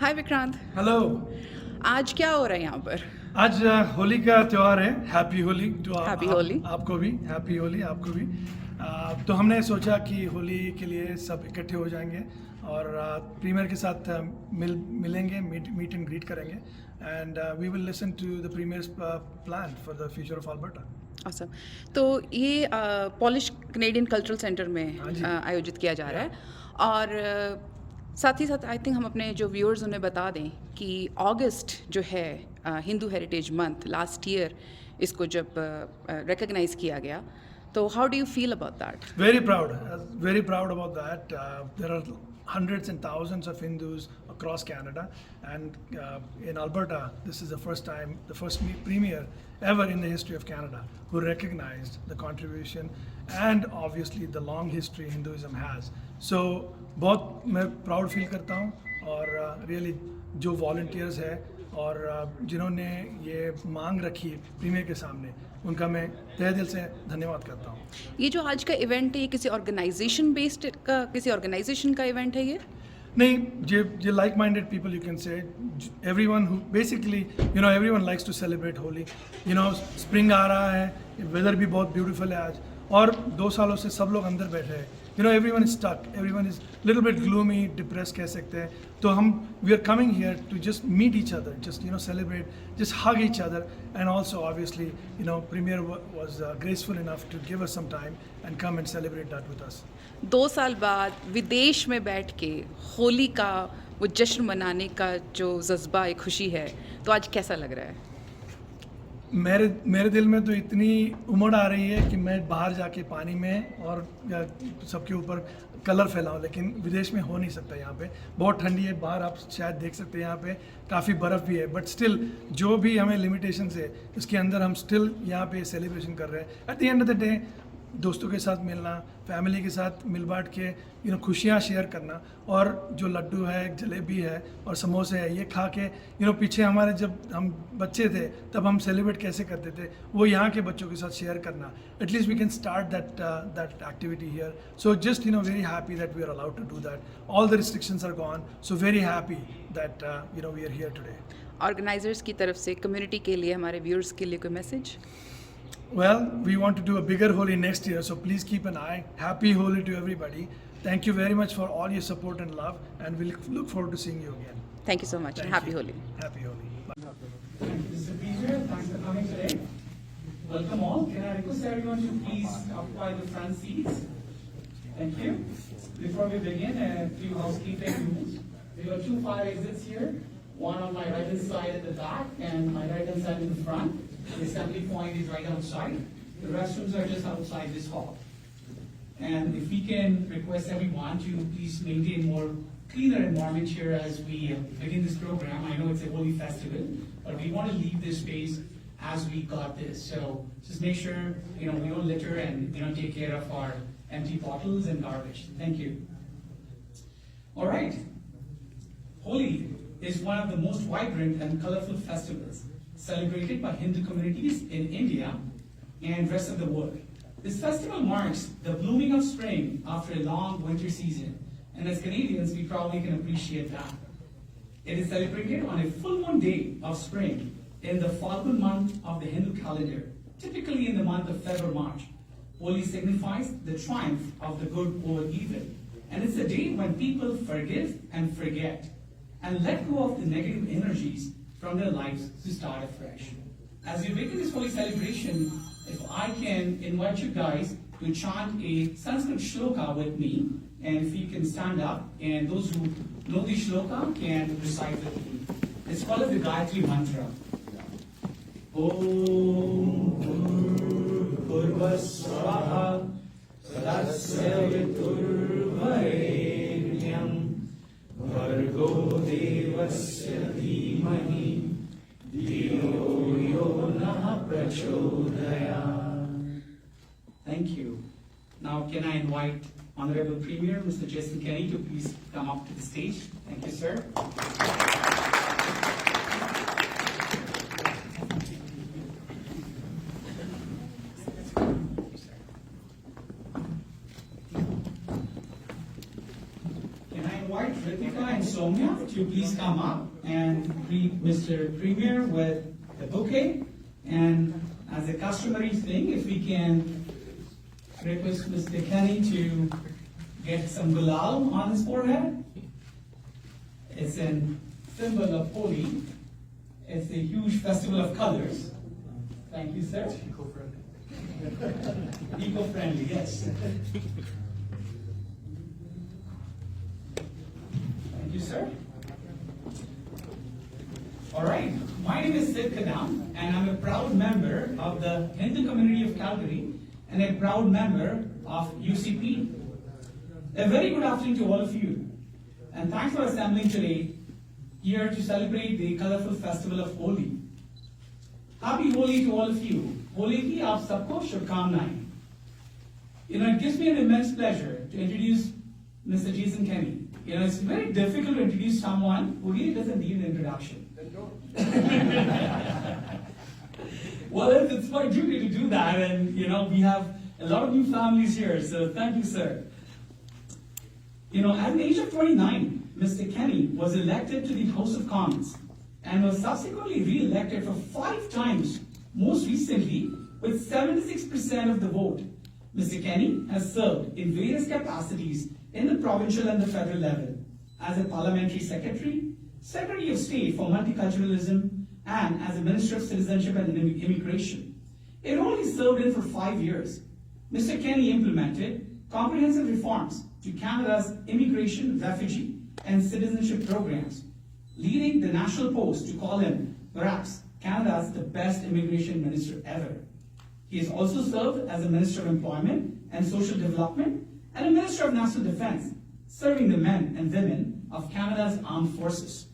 हाय Vikrant. Hello. आज क्या हो रहा है यहाँ पर? आज होली का त्यौहार है। Happy Holi to happy Holi. आपको भी हैप्पी होली आपको भी। तो हमने सोचा कि होली के लिए सब इकट्ठे हो जाएंगे और प्रीमियर के साथ मिलेंगे, मीट एंड ग्रीट करेंगे and we will listen to the premier's plan for the future of Alberta. awesome। तो ये पॉलिश कनेडियन कल्चरल सेंटर में हाँ जी। आयोजित किया जा रहा है और साथ ही साथ आई थिंक हम अपने जो व्यूअर्स उन्हें बता दें कि अगस्त जो है Hindu heritage month, last year इसको जब रिकग्नाइज किया गया, तो how do you feel about that? Very proud about that. There are hundreds and thousands of Hindus across Canada, and in Alberta, this is the first time, the first premier ever in the history of Canada who recognized the contribution and obviously the long history Hinduism has. So, बहुत मैं proud feel करता हूँ और really जो volunteers है और जिन्होंने ये मांग रखी प्रीमियर के सामने, उनका मैं तहे दिल से धन्यवाद करता हूँ। ये जो आज का इवेंट है, ये किसी ऑर्गेनाइजेशन बेस्ड का, किसी ऑर्गेनाइजेशन का इवेंट है ये? नहीं, ये like minded people, you can say, everyone who basically, everyone likes to celebrate Holi. Spring आ रहा है, weather भी बहुत beautiful है आज और 2 सालों से सब लोग अंदर बैठे हैं। Everyone is stuck, everyone is little bit gloomy, depressed कह सकते हैं। तो we are coming here to just meet each other, just celebrate, just hug each other, and also obviously Premier was graceful enough to give us some time and come and celebrate that with us. 2 साल बाद विदेश में बैठ के होली का वो जश्न मनाने का जो जज्बा, एक खुशी है, तो आज कैसा लग रहा है? मेरे दिल में तो इतनी उमड़ आ रही है कि मैं बाहर जाके पानी में और सबके ऊपर कलर फैलाऊं, लेकिन विदेश में हो नहीं सकता। यहाँ पे बहुत ठंडी है, बाहर आप शायद देख सकते हैं, यहाँ पे काफ़ी बर्फ़ भी है, बट स्टिल जो भी हमें लिमिटेशंस है उसके अंदर हम स्टिल यहाँ पे सेलिब्रेशन कर रहे हैं। At the end of the day दोस्तों के साथ मिलना, फैमिली के साथ मिल बांट के खुशियाँ शेयर करना, और जो लड्डू है, जलेबी है और समोसे है, ये खा के पीछे हमारे जब हम बच्चे थे तब हम सेलिब्रेट कैसे करते थे, वो यहाँ के बच्चों के साथ शेयर करना। At least we can start that activity here. So just very happy that we are allowed to do that. All the restrictions are gone, so very happy that we are here today. Organisers की तरफ से community के लिए, हमारे viewers के लिए कोई message? Well, we want to do a bigger Holi next year, so please keep an eye. Happy Holi to everybody. Thank you very much for all your support and love, and we look forward to seeing you again. Thank you so much. Thank Happy you. Holi. Happy Holi. Bye. Thank you, Mr. Peter. Thanks for coming today. Welcome all. Can I request everyone to please occupy the front seats? Thank you. Before we begin, a few housekeeping rules. There are 2 fire exits here, one on my right hand side at the back and my right hand side in the front. The assembly point is right outside. The restrooms are just outside this hall. And if we can request everyone to please maintain more cleaner environment here as we begin this program. I know it's a holy festival, but we want to leave this space as we got this. So just make sure we don't litter and take care of our empty bottles and garbage. Thank you. All right. Holi is one of the most vibrant and colorful festivals celebrated by Hindu communities in India and rest of the world. This festival marks the blooming of spring after a long winter season, and as Canadians, we probably can appreciate that. It is celebrated on a full moon day of spring in the Falgun month of the Hindu calendar, typically in the month of February, March. Holi signifies the triumph of the good over evil, and it's a day when people forgive and forget, and let go of the negative energies from their lives to start afresh. As we begin this holy celebration, if I can invite you guys to chant a Sanskrit shloka with me, and if you can stand up, and those who know the shloka can recite with me. It's called the Gayatri Mantra. Om Purvasvaha Tasya Viturvarenyam Bhargo Devasya Dhimahi Dhiyo Yo Nah Prachodayat. Thank you. Now can I invite Honorable Premier Mr. Jason Kenney to please come up to the stage. Thank you, sir. Can I invite Ritika and Soumya to please come up and greet Mr. Premier with the bouquet. And as a customary thing, if we can request Mr. Kenny to get some gulal on his forehead. It's a symbol of Holi. It's a huge festival of colors. Thank you, sir. Eco-friendly. Eco-friendly, yes. Thank you, sir. All right. My name is Sid Kadam, and I'm a proud member of the Hindu community of Calgary and a proud member of UCP. A very good afternoon to all of you, and thanks for assembling today here to celebrate the colorful festival of Holi. Happy Holi to all of you. Holi ki aap sabko shubhkamnaएं. It gives me an immense pleasure to introduce Mr. Jason Kenny. It's very difficult to introduce someone who really doesn't need an introduction. Well, it's my duty to do that, and we have a lot of new families here, so thank you, sir. At the age of 29, Mr. Kenny was elected to the House of Commons and was subsequently re-elected for 5 times, most recently with 76% of the vote. Mr. Kenny has served in various capacities in the provincial and the federal level as a parliamentary secretary, Secretary of State for Multiculturalism, and as a Minister of Citizenship and Immigration. A role he served in for 5 years. Mr. Kenny implemented comprehensive reforms to Canada's immigration, refugee, and citizenship programs, leading the National Post to call him perhaps Canada's the best immigration minister ever. He has also served as a Minister of Employment and Social Development and a Minister of National Defence, serving the men and women of Canada's armed forces.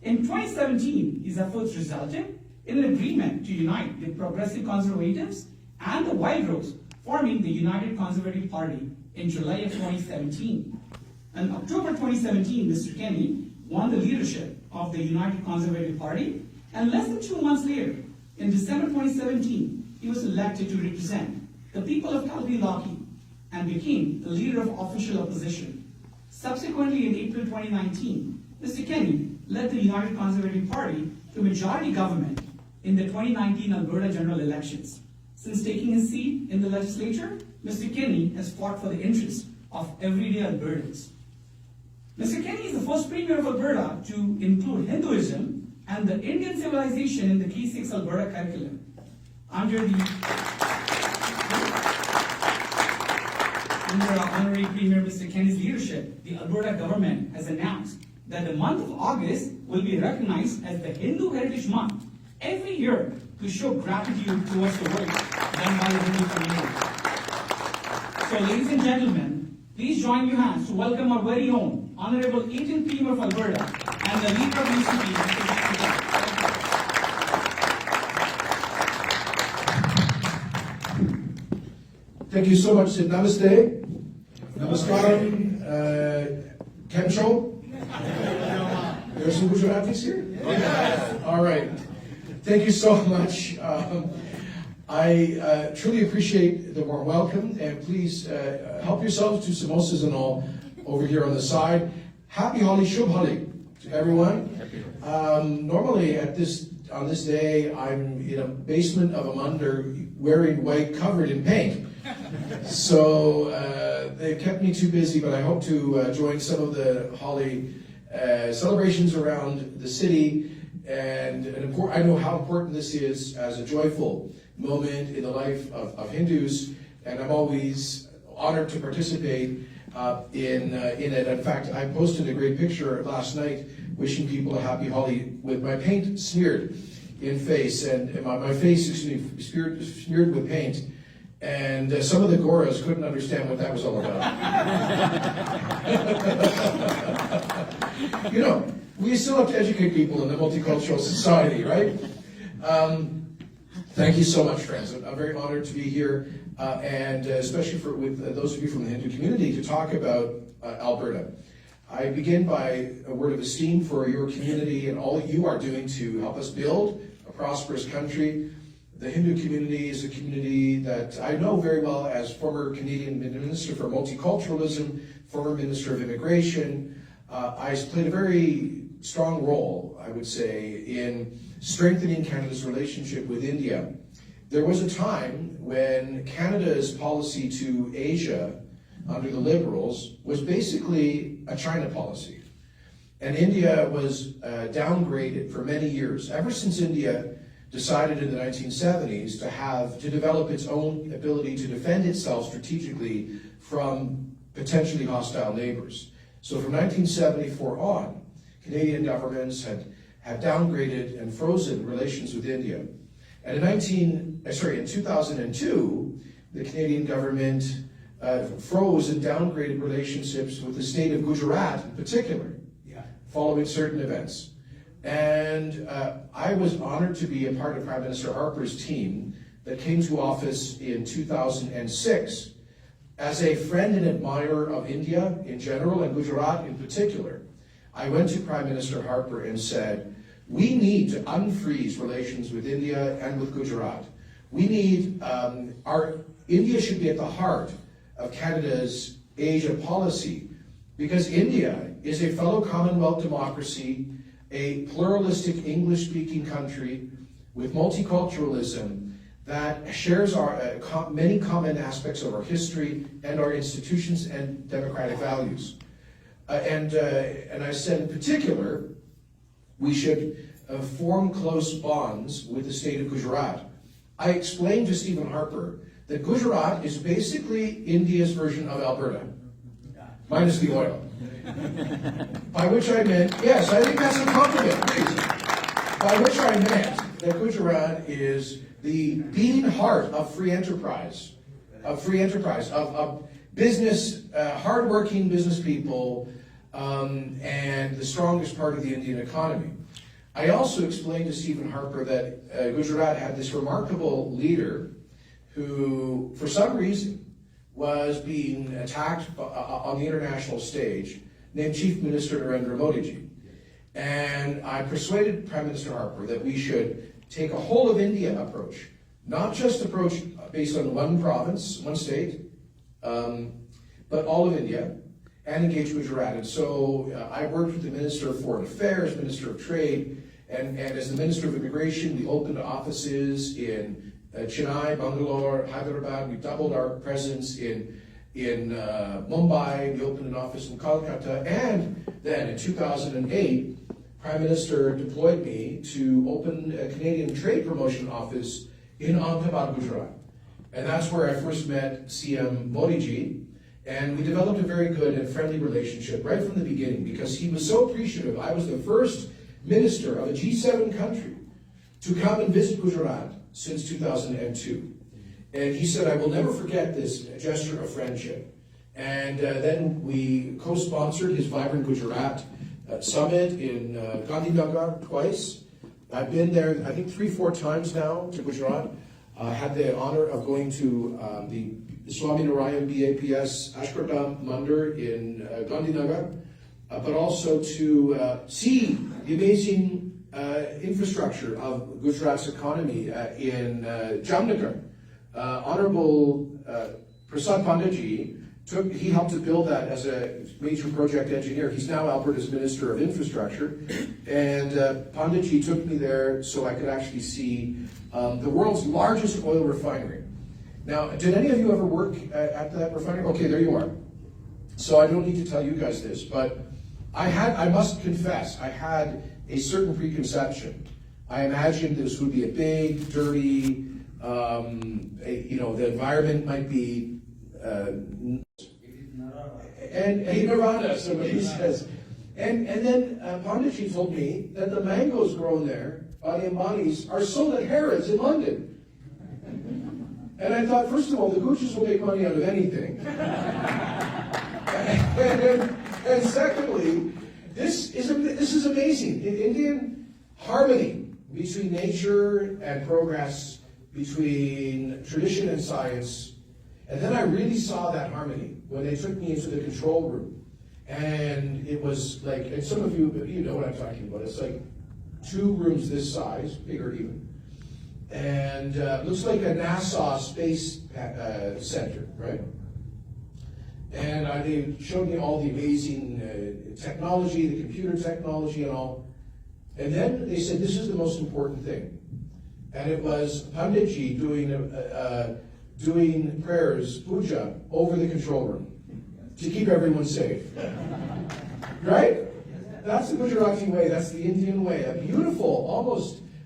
In 2017, his efforts resulted in an agreement to unite the Progressive Conservatives and the Wild Rose, forming the United Conservative Party in July of 2017. In October 2017, Mr. Kenny won the leadership of the United Conservative Party, and less than 2 months later, in December 2017, he was elected to represent the people of Calgary-Lockheed and became the leader of official opposition. Subsequently, in April 2019, Mr. Kenny led the United Conservative Party to majority government in the 2019 Alberta general elections. Since taking his seat in the legislature, Mr. Kenny has fought for the interests of everyday Albertans. Mr. Kenny is the first Premier of Alberta to include Hinduism and the Indian civilization in the K6 Alberta curriculum. Under our honorary Premier Mr. Kenny's leadership, the Alberta government has announced that the month of August will be recognized as the Hindu Heritage Month every year to show gratitude towards the work done by the Hindu community. So, ladies and gentlemen, please join your hands to welcome our very own Honorable 18th Premier of Alberta and the leader of UCP, Mr. Jason. Thank you so much, Sid. Namaste. Namaskaram. Kemcho. There are some Gujaratis here? Yes. All right. Thank you so much. I truly appreciate the warm welcome, and please help yourselves to samosas and all over here on the side. Happy Holi, Shubh Holi to everyone. Normally on this day, I'm in a basement of a mandir wearing white, covered in paint. So they've kept me too busy, but I hope to join some of the Holi celebrations around the city. And I know how important this is as a joyful moment in the life of Hindus, and I'm always honored to participate in it. In fact, I posted a great picture last night wishing people a happy Holi with my paint smeared in face, and my face is smeared with paint. And some of the Goras couldn't understand what that was all about. We still have to educate people in the multicultural society, right? Thank you so much, friends. I'm very honored to be here, and especially with those of you from the Hindu community to talk about Alberta. I begin by a word of esteem for your community and all that you are doing to help us build a prosperous country. The Hindu community is a community that I know very well as former Canadian Minister for Multiculturalism, former Minister of Immigration. I played a very strong role, I would say, in strengthening Canada's relationship with India. There was a time when Canada's policy to Asia under the Liberals was basically a China policy. And India was downgraded for many years, ever since India decided in the 1970s to develop its own ability to defend itself strategically from potentially hostile neighbors. So from 1974 on, Canadian governments have downgraded and frozen relations with India. And in 2002, the Canadian government froze and downgraded relationships with the state of Gujarat in particular, following certain events. And I was honored to be a part of Prime Minister Harper's team that came to office in 2006. As a friend and admirer of India in general and Gujarat in particular, I went to Prime Minister Harper and said, we need to unfreeze relations with India and with Gujarat. We need, India should be at the heart of Canada's Asia policy, because India is a fellow Commonwealth democracy, a pluralistic English-speaking country with multiculturalism that shares many common aspects of our history and our institutions and democratic values. And I said in particular, we should form close bonds with the state of Gujarat. I explained to Stephen Harper that Gujarat is basically India's version of Alberta, minus the oil. By which I meant, yes, I think that's a compliment, please. By which I meant that Gujarat is the beating heart of free enterprise, of business, hardworking business people, and the strongest part of the Indian economy. I also explained to Stephen Harper that Gujarat had this remarkable leader who, for some reason, was being attacked on the international stage, named Chief Minister Narendra Modi ji. And I persuaded Prime Minister Harper that we should take a whole of India approach, not just approach based on one province, one state, but all of India, and engage Gujarat. And so I worked with the Minister of Foreign Affairs, Minister of Trade, and as the Minister of Immigration, we opened offices in Chennai, Bangalore, Hyderabad. We doubled our presence in Mumbai. We opened an office in Kolkata. And then in 2008, Prime Minister deployed me to open a Canadian trade promotion office in Ahmedabad, Gujarat. And that's where I first met CM Modi ji. And we developed a very good and friendly relationship right from the beginning, because he was so appreciative. I was the first minister of a G7 country to come and visit Gujarat since 2002. And he said, I will never forget this gesture of friendship. And then we co-sponsored his Vibrant Gujarat Summit in Gandhinagar twice. I've been there, I think, 3-4 times now to Gujarat. I had the honor of going to the Swami Narayan BAPS Ashkardam Mandir in Gandhinagar, but also to see the amazing infrastructure of Gujarat's economy in Jamnagar. Honorable Prasad Panditji he helped to build that as a major project engineer. He's now Alberta's Minister of Infrastructure. And Panditji took me there so I could actually see the world's largest oil refinery. Now, did any of you ever work at that refinery? Okay, there you are. So I don't need to tell you guys this, but I must confess, I had a certain preconception. I imagined this would be a big, dirty, the environment might be and a nirvana, somebody says. And then Panditji told me that the mangoes grown there by the Ambanis are sold at Harrods in London. And I thought, first of all, the Gucci's will make money out of anything. and secondly, this is amazing. In Indian harmony between nature and progress, between tradition and science. And then I really saw that harmony when they took me into the control room. And it was like, and some of you know what I'm talking about. It's like 2 rooms this size, bigger even. And looks like a NASA space center, right? And they showed me all the amazing technology, the computer technology and all. And then they said, this is the most important thing. And it was Panditji doing prayers, puja, over the control room to keep everyone safe. Right? That's the Gujarati way, that's the Indian way. A beautiful,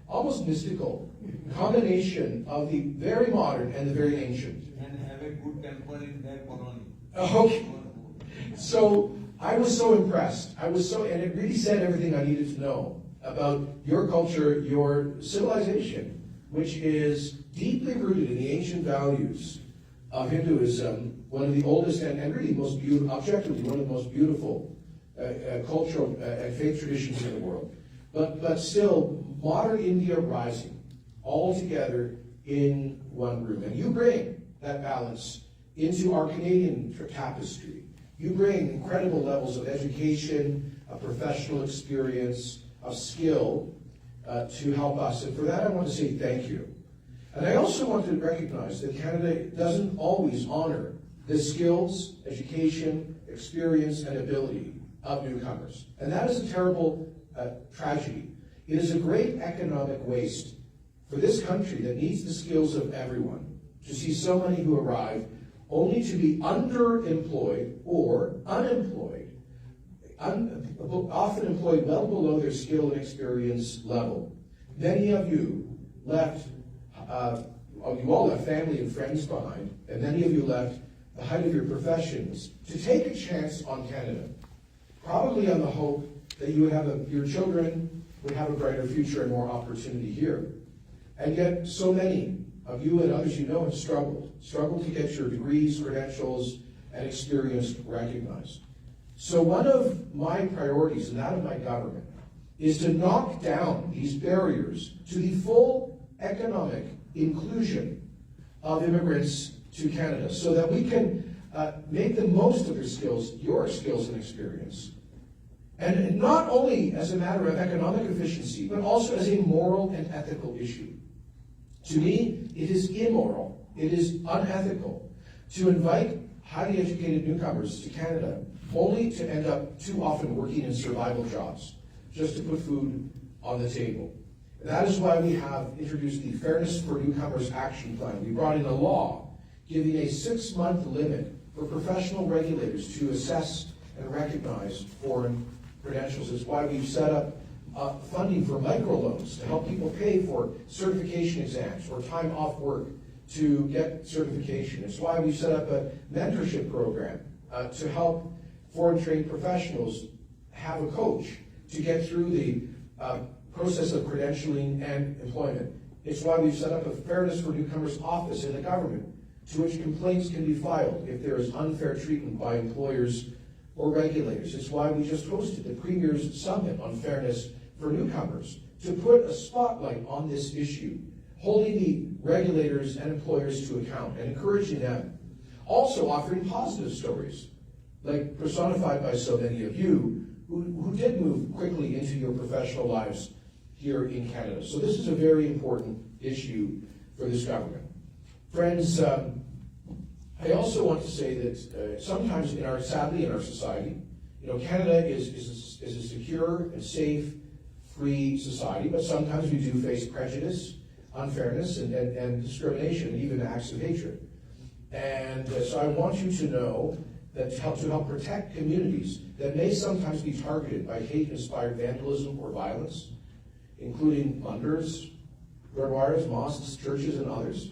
almost mystical combination of the very modern and the very ancient. And have a good temple in their colony. Okay. So I was so impressed. And it really said everything I needed to know about your culture, your civilization, which is deeply rooted in the ancient values of Hinduism, one of the oldest and really most beautiful, objectively one of the most beautiful cultural and faith traditions in the world. But still, modern India rising all together in one room. And you bring that balance into our Canadian tapestry. You bring incredible levels of education, of professional experience, of skill to help us. And for that, I want to say thank you. And I also want to recognize that Canada doesn't always honor the skills, education, experience, and ability of newcomers. And that is a terrible tragedy. It is a great economic waste for this country that needs the skills of everyone to see so many who arrive only to be underemployed or unemployed, often employed well below their skill and experience level. Many of you left, you all left family and friends behind, and many of you left the height of your professions to take a chance on Canada, probably on the hope that you would have your children would have a brighter future and more opportunity here. And yet, so many of you and others you know have struggled to get your degrees, credentials, and experience recognized. So one of my priorities and that of my government is to knock down these barriers to the full economic inclusion of immigrants to Canada so that we can make the most of their skills, your skills and experience. And not only as a matter of economic efficiency, but also as a moral and ethical issue. To me, it is immoral, it is unethical to invite highly educated newcomers to Canada only to end up too often working in survival jobs, just to put food on the table. And that is why we have introduced the Fairness for Newcomers Action Plan. We brought in a law giving a 6-month limit for professional regulators to assess and recognize foreign credentials. It's why we've set up funding for microloans to help people pay for certification exams or time off work to get certification. It's why we've set up a mentorship program to help foreign trained professionals have a coach to get through the process of credentialing and employment. It's why we've set up a Fairness for Newcomers office in the government to which complaints can be filed if there is unfair treatment by employers or regulators. It's why we just hosted the Premier's Summit on Fairness for Newcomers to put a spotlight on this issue, holding the regulators and employers to account and encouraging them. Also offering positive stories, like personified by so many of you who did move quickly into your professional lives here in Canada. So this is a very important issue for this government. Friends, I also want to say that sometimes sadly in our society, Canada is a secure and safe, free society, but sometimes we do face prejudice, unfairness, and discrimination, and even acts of hatred. And so I want you to know that to help protect communities that may sometimes be targeted by hate-inspired vandalism or violence, including mandars, gurdwaras, mosques, churches, and others,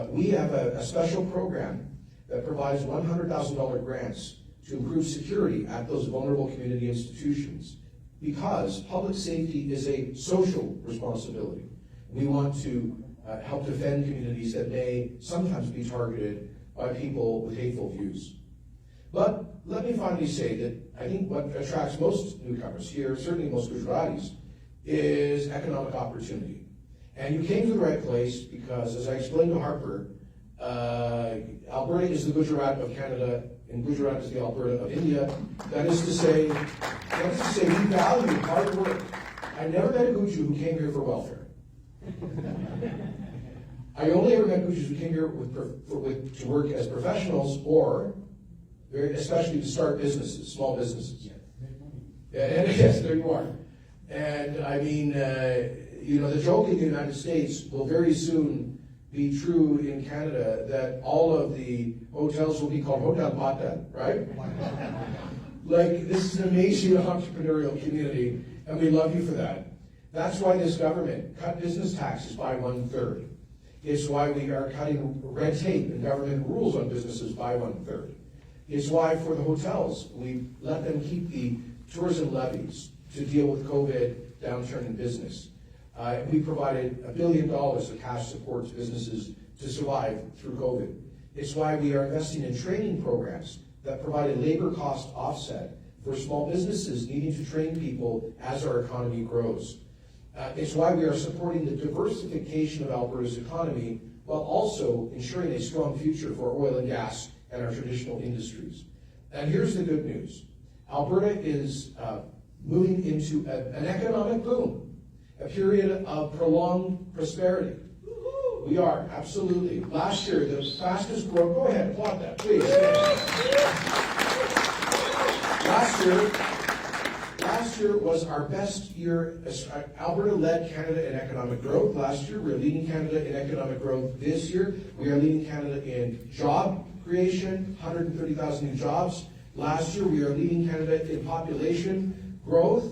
we have a special program that provides $100,000 grants to improve security at those vulnerable community institutions, because public safety is a social responsibility. We want to help defend communities that may sometimes be targeted by people with hateful views. But let me finally say that I think what attracts most newcomers here, certainly most Gujaratis, is economic opportunity. And you came to the right place because, as I explained to Harper, Alberta is the Gujarat of Canada, and Gujarat is the Alberta of India. That is to say, we value hard work. I never met a Guju who came here for welfare. I only ever met Gujus who came here to work as professionals or especially to start businesses, small businesses. And yes, there you are. And I mean, the joke in the United States will very soon be true in Canada, that all of the hotels will be called Hotel Mata, right? Like, this is an amazing entrepreneurial community, and we love you for that. That's why this government cut business taxes by 1/3. It's why we are cutting red tape and government rules on businesses by 1/3. It's why for the hotels, we let them keep the tourism levies to deal with COVID downturn in business. We provided $1 billion of cash support to businesses to survive through COVID. It's why we are investing in training programs that provide a labor cost offset for small businesses needing to train people as our economy grows. It's why we are supporting the diversification of Alberta's economy while also ensuring a strong future for oil and gas and our traditional industries. And here's the good news. Alberta is moving into an economic boom, a period of prolonged prosperity. We are, absolutely. Last year, the fastest growth, go ahead, applaud that, please. Last year was our best year. Alberta led Canada in economic growth last year. We're leading Canada in economic growth this year. We are leading Canada in job creation, 130,000 new jobs. Last year, we are leading Canada in population growth.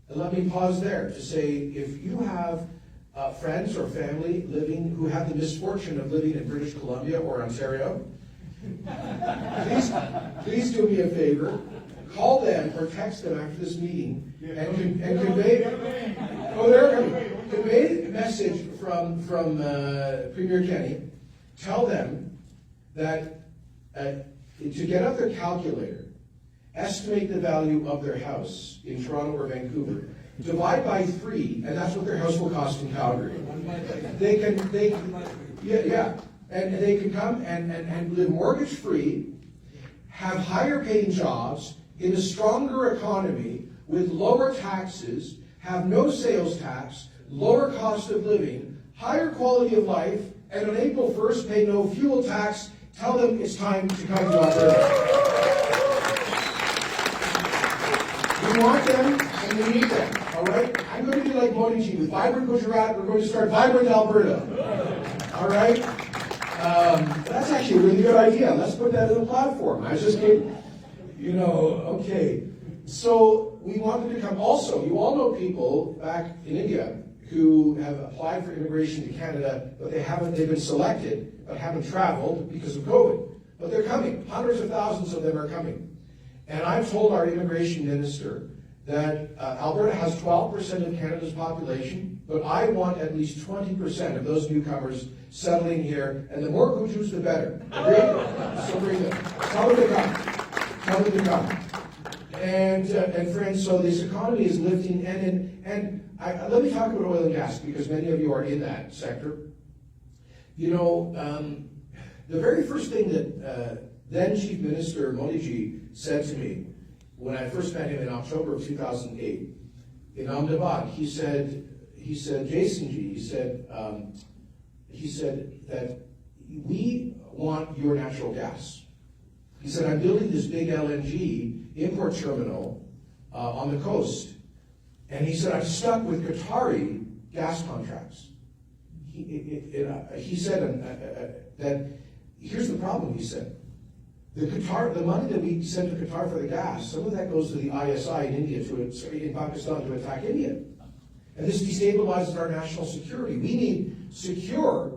And let me pause there to say, if you have friends or family who have the misfortune of living in British Columbia or Ontario, please do me a favor. Call them or text them after this meeting and convey a message from Premier Kenney. Tell them that to get out their calculator, estimate the value of their house in Toronto or Vancouver, divide by 3, and that's what their house will cost in Calgary. And they can come and live mortgage free, have higher paying jobs in a stronger economy with lower taxes, have no sales tax, lower cost of living, higher quality of life, and on April 1st pay no fuel tax. Tell them it's time to come to Alberta. We want them and we need them, all right? I'm going to be like Modi Ji with Vibrant Gujarat. We're going to start Vibrant Alberta, all right? That's actually a really good idea. Let's put that in the platform. I was just kidding. Okay. So we wanted to come. Also, you all know people back in India who have applied for immigration to Canada, but they've been selected, but haven't traveled because of COVID. But they're coming. Hundreds of thousands of them are coming. And I've told our immigration minister that Alberta has 12% of Canada's population, but I want at least 20% of those newcomers settling here, and the more Gujus, the better. Agreed? So bring them. Tell them to come. Tell them to come. And friends, so this economy is lifting, and let me talk about oil and gas, because many of you are in that sector. The very first thing that then Chief Minister Modi Ji said to me when I first met him in October of 2008 in Ahmedabad, he said, Jason Ji, he said that we want your natural gas. He said, I'm building this big LNG import terminal on the coast. And he said, I'm stuck with Qatari gas contracts. He said that, here's the problem, he said. The money that we send to Qatar for the gas, some of that goes to the ISI in India, in Pakistan to attack India. And this destabilizes our national security. We need secure,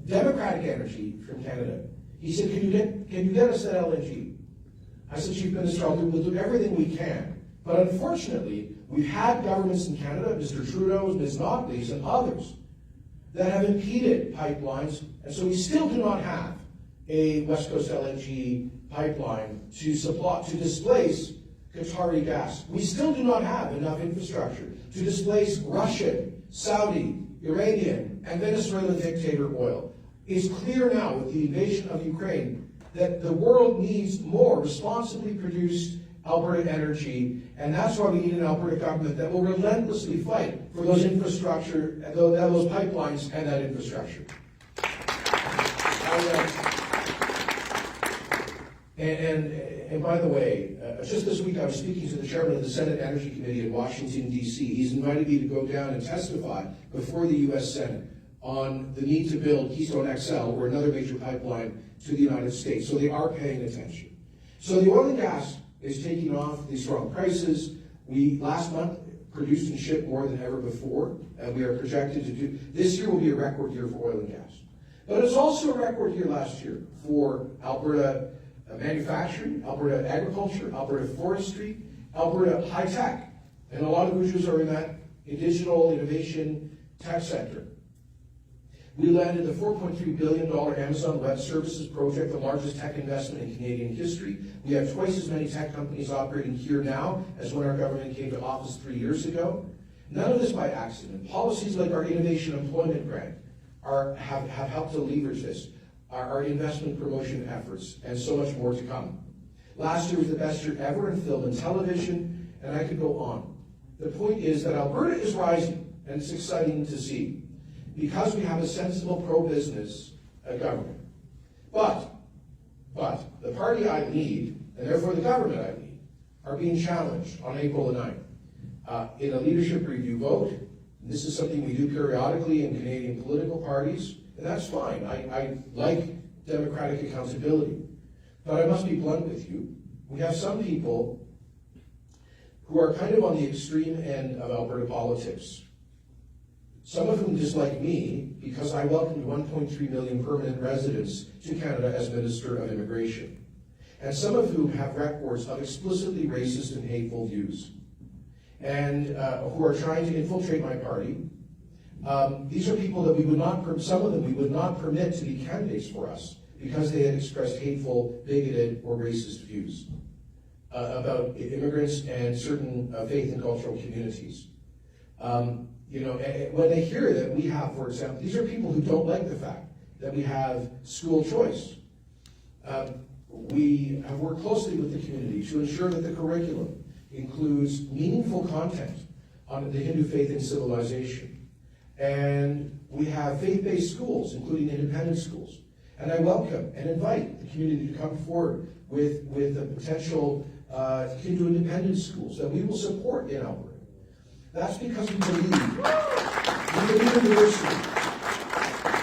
democratic energy from Canada. He said, can you get us that LNG? I said, Chief Minister, we'll do everything we can. But unfortunately, we've had governments in Canada, Mr. Trudeau's, Ms. Notley's, and others, that have impeded pipelines, and so we still do not have a West Coast LNG pipeline to displace Qatari gas. We still do not have enough infrastructure to displace Russian, Saudi, Iranian, and Venezuelan dictator oil. It's clear now with the invasion of Ukraine that the world needs more responsibly produced Alberta energy, and that's why we need an Alberta government that will relentlessly fight for those infrastructure, those pipelines, and that infrastructure. And by the way, just this week I was speaking to the chairman of the Senate Energy Committee in Washington, D.C. He's invited me to go down and testify before the U.S. Senate on the need to build Keystone XL, or another major pipeline, to the United States. So they are paying attention. So the oil and gas is taking off these strong prices. We, last month, produced and shipped more than ever before, and we are projected to do, this year will be a record year for oil and gas. But it's also a record year last year for Alberta manufacturing, Alberta agriculture, Alberta forestry, Alberta high tech. And a lot of Hoosiers are in that digital innovation tech sector. We landed the $4.3 billion Amazon Web Services project, the largest tech investment in Canadian history. We have twice as many tech companies operating here now as when our government came to office 3 years ago. None of this by accident. Policies like our Innovation Employment Grant have helped to leverage this, our investment promotion efforts, and so much more to come. Last year was the best year ever in film and television, and I could go on. The point is that Alberta is rising, and it's exciting to see, because we have a sensible pro-business government. But the party I lead, and therefore the government I lead, are being challenged on April the 9th. In a leadership review vote, this is something we do periodically in Canadian political parties, and that's fine. I like democratic accountability. But I must be blunt with you. We have some people who are kind of on the extreme end of Alberta politics. Some of whom dislike me because I welcomed 1.3 million permanent residents to Canada as Minister of Immigration. And some of whom have records of explicitly racist and hateful views, and who are trying to infiltrate my party. These are people that we would not, some of them we would not permit to be candidates for us because they had expressed hateful, bigoted, or racist views about immigrants and certain faith and cultural communities. When they hear that we have, for example, these are people who don't like the fact that we have school choice. We have worked closely with the community to ensure that the curriculum includes meaningful content on the Hindu faith and civilization. And we have faith-based schools, including independent schools. And I welcome and invite the community to come forward with the potential Hindu independent schools that we will support in Alberta. That's because we believe in diversity.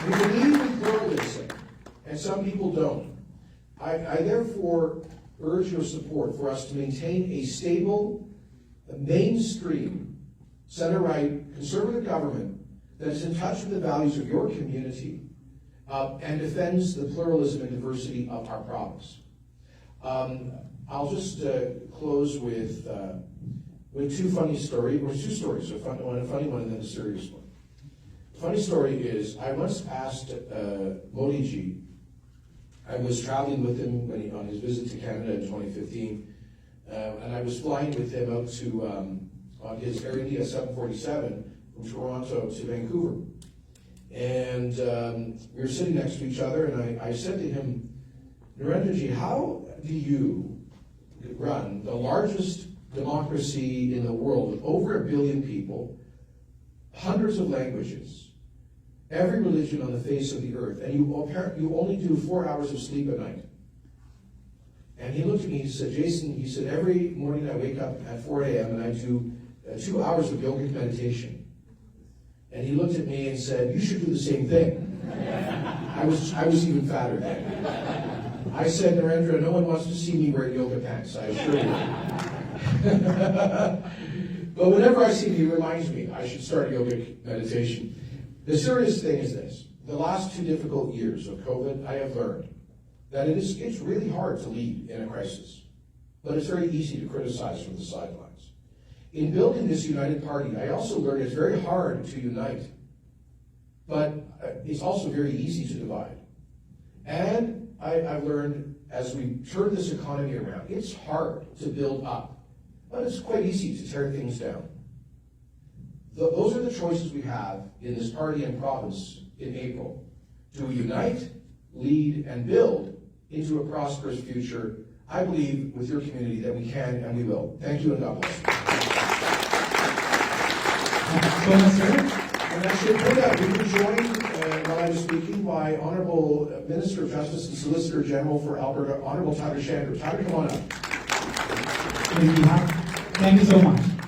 We believe in pluralism, and some people don't. I therefore urge your support for us to maintain a stable, mainstream, center-right, conservative government that is in touch with the values of your community and defends the pluralism and diversity of our province. I'll just close with two funny stories, or two stories, a funny one and then a serious one. The funny story is, I once asked Modi ji, I was traveling with him on his visit to Canada in 2015, and I was flying with him out to on his Air India 747 from Toronto to Vancouver. And we were sitting next to each other, and I said to him, Narendra ji, how do you run the largest democracy in the world with over 1 billion people, hundreds of languages, every religion on the face of the earth, and you only do 4 hours of sleep a night? And he looked at me, he said, Jason, he said, every morning I wake up at 4 a.m. and I do 2 hours of yogic meditation. And he looked at me and said, you should do the same thing. I was even fatter then. I said, Narendra, no one wants to see me wear yoga pants, I assure you. But whenever I see him, he reminds me I should start yogic meditation. The serious thing is this. The last 2 difficult years of COVID, I have learned that it's really hard to lead in a crisis, but it's very easy to criticize from the sidelines. In building this united party, I also learned it's very hard to unite, but it's also very easy to divide. And I've learned, as we turn this economy around, it's hard to build up, but it's quite easy to tear things down. Those are the choices we have in this party and province in April. Do we unite, lead, and build into a prosperous future? I believe with your community that we can and we will. Thank you and God bless. Thank you so much, sir. And I should point out, we were joined while I was speaking by Honorable Minister of Justice and Solicitor General for Alberta, Honorable Tyler Shandro. Tyler, come on up. Thank you so much.